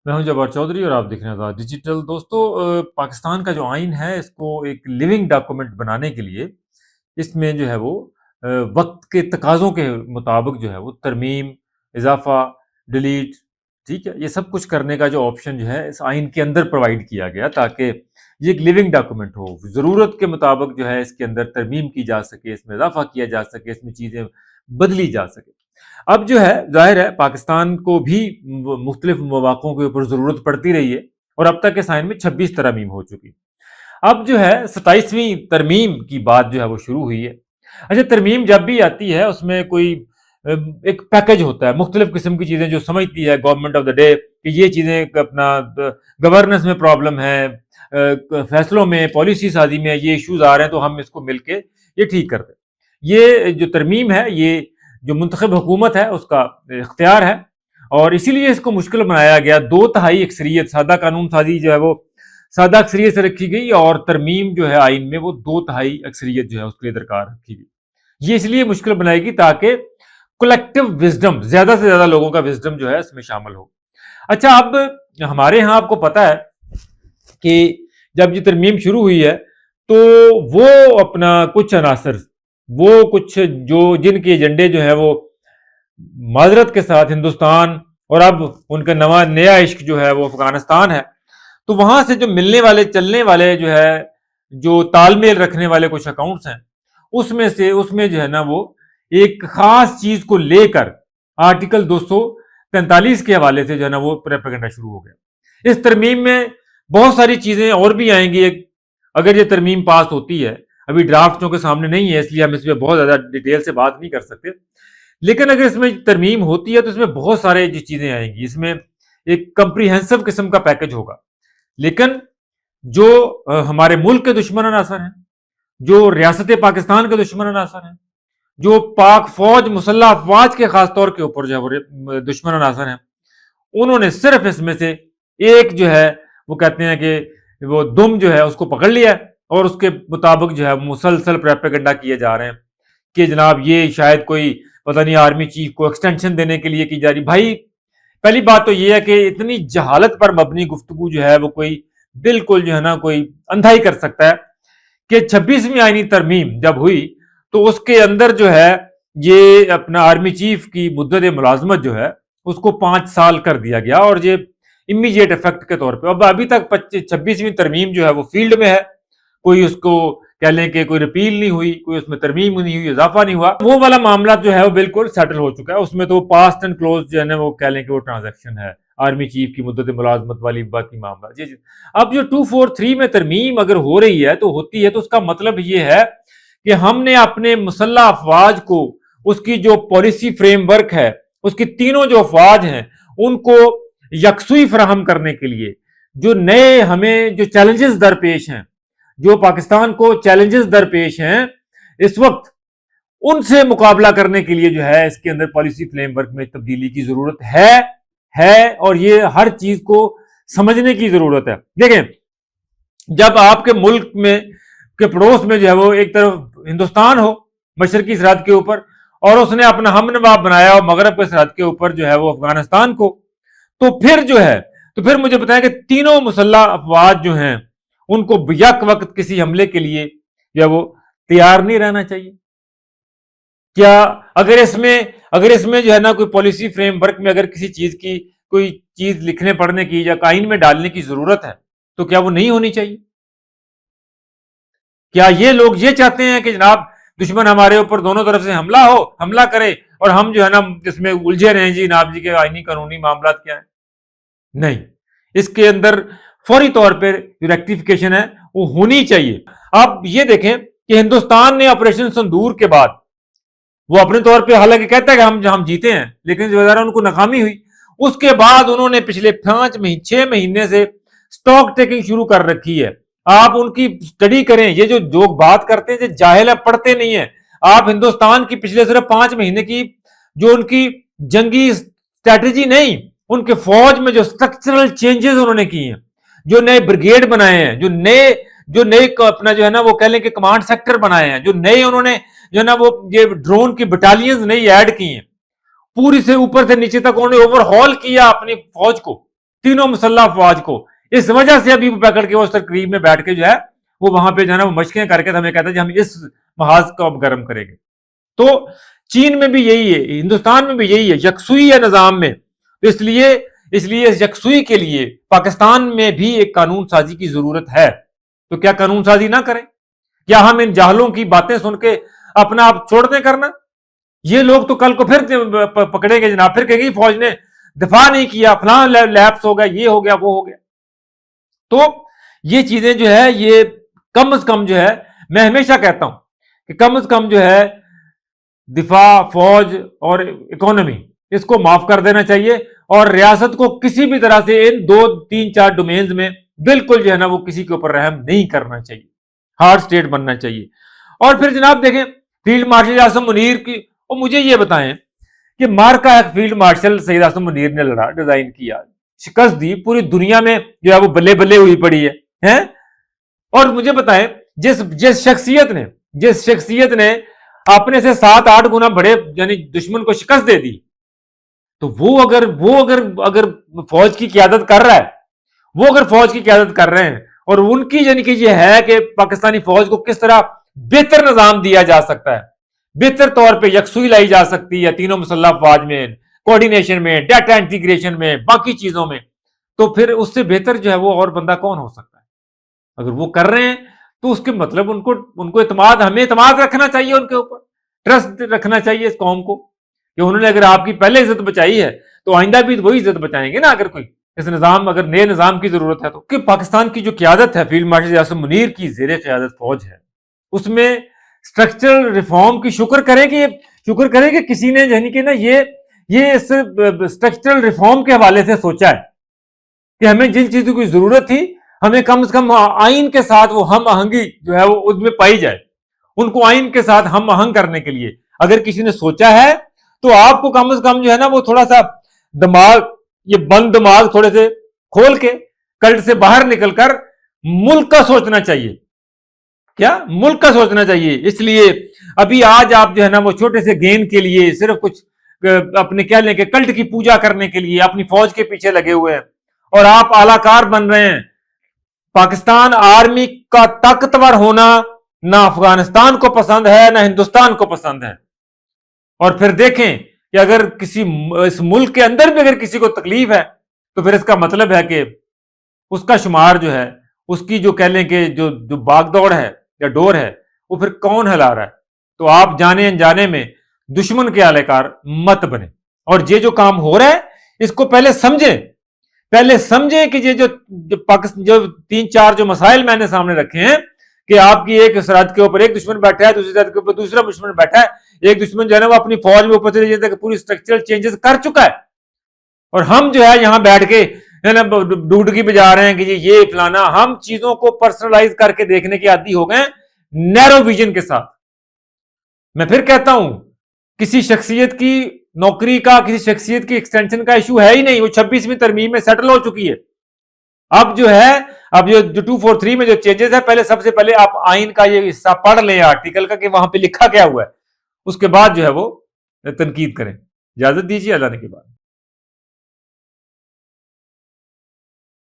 میں ہوں جبار چودھری اور آپ دیکھ رہے ہیں آزاد ڈیجیٹل۔ دوستو، پاکستان کا جو آئین ہے اس کو ایک لیونگ ڈاکومنٹ بنانے کے لیے اس میں جو ہے وہ وقت کے تقاضوں کے مطابق جو ہے وہ ترمیم، اضافہ، ڈیلیٹ، ٹھیک ہے، یہ سب کچھ کرنے کا جو آپشن جو ہے اس آئین کے اندر پرووائڈ کیا گیا تاکہ یہ ایک لیونگ ڈاکومنٹ ہو، ضرورت کے مطابق جو ہے اس کے اندر ترمیم کی جا سکے، اس میں اضافہ کیا جا سکے، اس میں چیزیں بدلی جا سکے۔ اب جو ہے ظاہر ہے پاکستان کو بھی مختلف مواقعوں کے اوپر ضرورت پڑتی رہی ہے اور اب تک اس آئین میں 26 ترامیم ہو چکی۔ اب جو ہے 27ویں ترمیم کی بات جو ہے وہ شروع ہوئی ہے۔ اچھا، ترمیم جب بھی آتی ہے اس میں کوئی ایک پیکج ہوتا ہے، مختلف قسم کی چیزیں جو سمجھتی ہے گورنمنٹ آف دا ڈے کہ یہ چیزیں اپنا گورننس میں پرابلم ہے، فیصلوں میں، پالیسی سازی میں یہ ایشوز آ رہے ہیں تو ہم اس کو مل کے یہ ٹھیک کرتے ہیں۔ یہ جو ترمیم ہے یہ جو منتخب حکومت ہے اس کا اختیار ہے اور اسی لیے اس کو مشکل بنایا گیا۔ 2/3 اکثریت، سادہ قانون سازی جو ہے وہ سادہ اکثریت سے رکھی گئی اور ترمیم جو ہے آئین میں وہ 2/3 اکثریت جو ہے اس کے لیے درکار رکھی گئی۔ یہ اس لیے مشکل بنائے گی تاکہ کلیکٹیو وزڈم، زیادہ سے زیادہ لوگوں کا وزڈم جو ہے اس میں شامل ہو۔ اچھا، اب ہمارے ہاں آپ کو پتا ہے کہ جب یہ ترمیم شروع ہوئی ہے تو وہ اپنا کچھ عناصر، وہ کچھ جو جن کے ایجنڈے جو ہے وہ معذرت کے ساتھ ہندوستان اور اب ان کا نیا عشق جو ہے وہ افغانستان ہے، تو وہاں سے جو ملنے والے چلنے والے جو ہے جو تال میل رکھنے والے کچھ اکاؤنٹس ہیں اس میں جو ہے نا وہ ایک خاص چیز کو لے کر آرٹیکل 243 کے حوالے سے جو ہے نا وہ پروپیگنڈا شروع ہو گیا۔ اس ترمیم میں بہت ساری چیزیں اور بھی آئیں گی اگر یہ ترمیم پاس ہوتی ہے۔ ابھی ڈرافٹ کے سامنے نہیں ہے اس لیے ہم اس میں بہت زیادہ ڈیٹیل سے بات نہیں کر سکتے، لیکن اگر اس میں ترمیم ہوتی ہے تو اس میں بہت سارے جو چیزیں آئیں گی، اس میں ایک کمپریہنسو قسم کا پیکج ہوگا۔ لیکن جو ہمارے ملک کے دشمن عناصر ہیں، جو ریاست پاکستان کے دشمن عناصر ہیں، جو پاک فوج مسلح افواج کے خاص طور کے اوپر جو ہے وہ دشمن عناصر ہیں، انہوں نے صرف اس میں سے ایک جو ہے وہ کہتے ہیں کہ وہ دم جو ہے اس کو پکڑ لیا اور اس کے مطابق جو ہے مسلسل پروپیگنڈا کیے جا رہے ہیں کہ جناب یہ شاید کوئی پتہ نہیں آرمی چیف کو ایکسٹینشن دینے کے لیے کی جا رہی۔ بھائی پہلی بات تو یہ ہے کہ اتنی جہالت پر مبنی گفتگو جو ہے وہ کوئی بالکل جو ہے نا کوئی اندھا ہی کر سکتا ہے کہ 26ویں آئینی ترمیم جب ہوئی تو اس کے اندر جو ہے یہ اپنا آرمی چیف کی مدت ملازمت جو ہے اس کو 5 سال کر دیا گیا اور یہ امیجیٹ افیکٹ کے طور پہ۔ اب ابھی تک 26ویں ترمیم جو ہے وہ فیلڈ میں ہے، کوئی اس کو کہہ لیں کہ کوئی رپیل نہیں ہوئی، کوئی اس میں ترمیم نہیں ہوئی، اضافہ نہیں ہوا، وہ والا معاملہ جو ہے وہ بالکل سیٹل ہو چکا ہے۔ اس میں تو پاسٹ اینڈ کلوز جو ہے نا وہ کہہ لیں کہ وہ ٹرانزیکشن ہے، آرمی چیف کی مدت ملازمت والی باقی معاملہ۔ جی اب جو 243 میں ترمیم اگر ہو رہی ہے تو ہوتی ہے تو اس کا مطلب یہ ہے کہ ہم نے اپنے مسلح افواج کو اس کی جو پالیسی فریم ورک ہے، اس کی تینوں جو افواج ہیں ان کو یکسوئی فراہم کرنے کے لیے جو نئے ہمیں جو چیلنجز درپیش ہیں، جو پاکستان کو چیلنجز درپیش ہیں اس وقت، ان سے مقابلہ کرنے کے لیے جو ہے اس کے اندر پالیسی فریم ورک میں تبدیلی کی ضرورت ہے اور یہ ہر چیز کو سمجھنے کی ضرورت ہے۔ دیکھیں، جب آپ کے ملک میں کے پڑوس میں جو ہے وہ ایک طرف ہندوستان ہو مشرقی سرحد کے اوپر اور اس نے اپنا ہم نواب بنایا ہو مغرب کے سرحد کے اوپر جو ہے وہ افغانستان کو، تو پھر مجھے بتائیں کہ تینوں مسلح افواج جو ہیں ان کو یک وقت کسی حملے کے لیے جو ہے وہ تیار نہیں رہنا چاہیے کیا؟ اگر اس میں جو ہے نا کوئی پالیسی فریم ورک میں اگر کسی چیز کی کوئی چیز لکھنے پڑھنے کی یا آئین میں ڈالنے کی ضرورت ہے تو کیا وہ نہیں ہونی چاہیے؟ کیا یہ لوگ یہ چاہتے ہیں کہ جناب دشمن ہمارے اوپر دونوں طرف سے حملہ کرے اور ہم جو ہے نا اس میں الجھے رہیں جی جناب جی کے آئینی قانونی معاملات کیا ہیں؟ نہیں، اس کے اندر فوری طور پر جو ریکٹیفیکیشن ہے وہ ہونی چاہیے۔ اب یہ دیکھیں کہ ہندوستان نے آپریشن سندور کے بعد وہ اپنے طور پہ حالانکہ کہتا ہے کہ ہم جیتے ہیں، لیکن ان کو ناکامی ہوئی، اس کے بعد انہوں نے پچھلے 6 مہینے سے سٹاک ٹیکنگ شروع کر رکھی ہے۔ آپ ان کی سٹڈی کریں، یہ جو لوگ بات کرتے ہیں جاہل ہے، پڑھتے نہیں ہیں۔ آپ ہندوستان کی پچھلے صرف 5 مہینے کی جو ان کی جنگی سٹریٹجی نہیں، ان کے فوج میں جو سٹرکچرل چینجز انہوں نے کی ہیں، جو نئے بریگیڈ بنائے ہیں، جو نئے اپنا جو ہے نا وہ کہہ لیں کہ کمانڈ سیکٹر بنائے ہیں، جو نئے انہوں نے جو ہے نا وہ یہ ڈرون کی بٹالینز نئی ایڈ کی ہیں، پوری سے اوپر سے نیچے تک انہوں نے اوور ہال کیا اپنی فوج کو۔ تینوں مسلح افواج کو. اس وجہ سے ابھی وہ پکڑ کے وہ تقریب میں بیٹھ کے جو ہے وہ وہاں پہ جو ہے نا وہ مشقیں کر کے ہمیں کہتا ہے کہ ہم اس محاذ کو اب گرم کریں گے. تو چین میں بھی یہی ہے, ہندوستان میں بھی یہی ہے, یکسوئی ہے نظام میں. تو اس لیے یکسوئی کے لیے پاکستان میں بھی ایک قانون سازی کی ضرورت ہے. تو کیا قانون سازی نہ کریں؟ کیا ہم ان جاہلوں کی باتیں سن کے اپنا آپ چھوڑ دیں کرنا؟ یہ لوگ تو کل کو پھر پکڑیں گے جناب, پھر کہیں گے فوج نے دفاع نہیں کیا, فلاں لیپس ہو گیا, یہ ہو گیا, وہ ہو گیا. تو یہ چیزیں جو ہے یہ کم از کم جو ہے, میں ہمیشہ کہتا ہوں کہ کم از کم جو ہے دفاع, فوج اور اکانومی اس کو معاف کر دینا چاہیے, اور ریاست کو کسی بھی طرح سے ان 2 3 4 ڈومینز میں بالکل جو ہے نا وہ کسی کے اوپر رحم نہیں کرنا چاہیے, ہارڈ اسٹیٹ بننا چاہیے. اور پھر جناب دیکھیں فیلڈ مارشل اعظم منیر کی, اور مجھے یہ بتائیں کہ مارکا ایک فیلڈ مارشل سید اعظم منیر نے لڑا, ڈیزائن کیا, شکست دی, پوری دنیا میں جو ہے وہ بلے بلے ہوئی پڑی ہے. اور مجھے بتائیں جس شخصیت نے اپنے سے 7-8 گنا بڑے یعنی دشمن کو شکست دے دی, تو وہ اگر فوج کی قیادت کر رہا ہے, وہ اگر فوج کی قیادت کر رہے ہیں, اور ان کی یعنی کہ یہ ہے کہ پاکستانی فوج کو کس طرح بہتر نظام دیا جا سکتا ہے, بہتر طور پہ یکسوئی لائی جا سکتی ہے تینوں مسلح افواج میں, کوارڈینیشن میں, ڈیٹا انٹیگریشن میں, باقی چیزوں میں, تو پھر اس سے بہتر جو ہے وہ اور بندہ کون ہو سکتا ہے؟ اگر وہ کر رہے ہیں تو اس کے مطلب ان کو اعتماد, ہمیں اعتماد رکھنا چاہیے, ان کے اوپر ٹرسٹ رکھنا چاہیے اس قوم کو, کہ انہوں نے اگر آپ کی پہلے عزت بچائی ہے تو آئندہ بھی وہی عزت بچائیں گے نا. اگر کوئی اس نظام, اگر نئے نظام کی ضرورت ہے تو. کہ پاکستان کی جو قیادت ہے فیلڈ مارشل اعظم منیر کی زیر قیادت فوج ہے, اس میں اسٹرکچرل ریفارم کی شکر کرے کہ کسی نے یعنی کہ نا یہ اس اسٹرکچرل ریفارم کے حوالے سے سوچا ہے کہ ہمیں جن چیزوں کی ضرورت تھی ہمیں کم از کم آئین کے ساتھ وہ ہم آہنگی جو ہے وہ اس میں پائی جائے. ان کو آئین کے ساتھ ہم آہنگ کرنے کے لیے اگر کسی نے سوچا ہے تو آپ کو کم از کم جو ہے نا وہ تھوڑا سا دماغ, یہ بند دماغ تھوڑے سے کھول کے کلٹ سے باہر نکل کر ملک کا سوچنا چاہیے. کیا ملک کا سوچنا چاہیے. اس لیے ابھی آج آپ جو ہے نا وہ چھوٹے سے گین کے لیے صرف کچھ اپنے کہہ لیں کہ کلٹ کی پوجا کرنے کے لیے اپنی فوج کے پیچھے لگے ہوئے ہیں, اور آپ اعلی کار بن رہے ہیں. پاکستان آرمی کا طاقتور ہونا نہ افغانستان کو پسند ہے نہ ہندوستان کو پسند ہے. اور پھر دیکھیں کہ اگر کسی اس ملک کے اندر بھی اگر کسی کو تکلیف ہے تو پھر اس کا مطلب ہے کہ اس کا شمار جو ہے, اس کی جو کہہ لیں کہ جو باغ دوڑ ہے یا ڈور ہے, وہ پھر کون ہلا رہا ہے. تو آپ جانے انجانے میں دشمن کے اہلِ کار مت بنے, اور یہ جو کام ہو رہا ہے اس کو پہلے سمجھیں کہ یہ جو 3-4 جو مسائل میں نے سامنے رکھے ہیں کہ آپ کی ایک سرحد کے اوپر ایک دشمن بیٹھا ہے, دوسری سرحد کے اوپر دوسرا دشمن بیٹھا ہے, ایک دشمن جو ہے نا وہ اپنی فوج میں اوپر سے پوری اسٹرکچرل چینجز کر چکا ہے, اور ہم جو ہے یہاں بیٹھ کے ڈوڈگی بجا رہے ہیں کہ یہ فلانا. ہم چیزوں کو پرسنلائز کر کے دیکھنے کے عادی ہو گئے نیرو ویژن کے ساتھ. میں پھر کہتا ہوں کسی شخصیت کی نوکری کا, کسی شخصیت کی ایکسٹینشن کا ایشو ہے ہی نہیں, وہ 26ویں ترمیم میں سیٹل ہو چکی ہے. اب جو 243 میں جو چینجز ہے, پہلے سب سے پہلے آپ آئین کا یہ حصہ پڑھ لیں آرٹیکل کا کہ وہاں پہ لکھا کیا ہوا ہے, اس کے بعد جو ہے وہ تنقید کریں. اجازت دیجیے, اللہ نے کے بعد.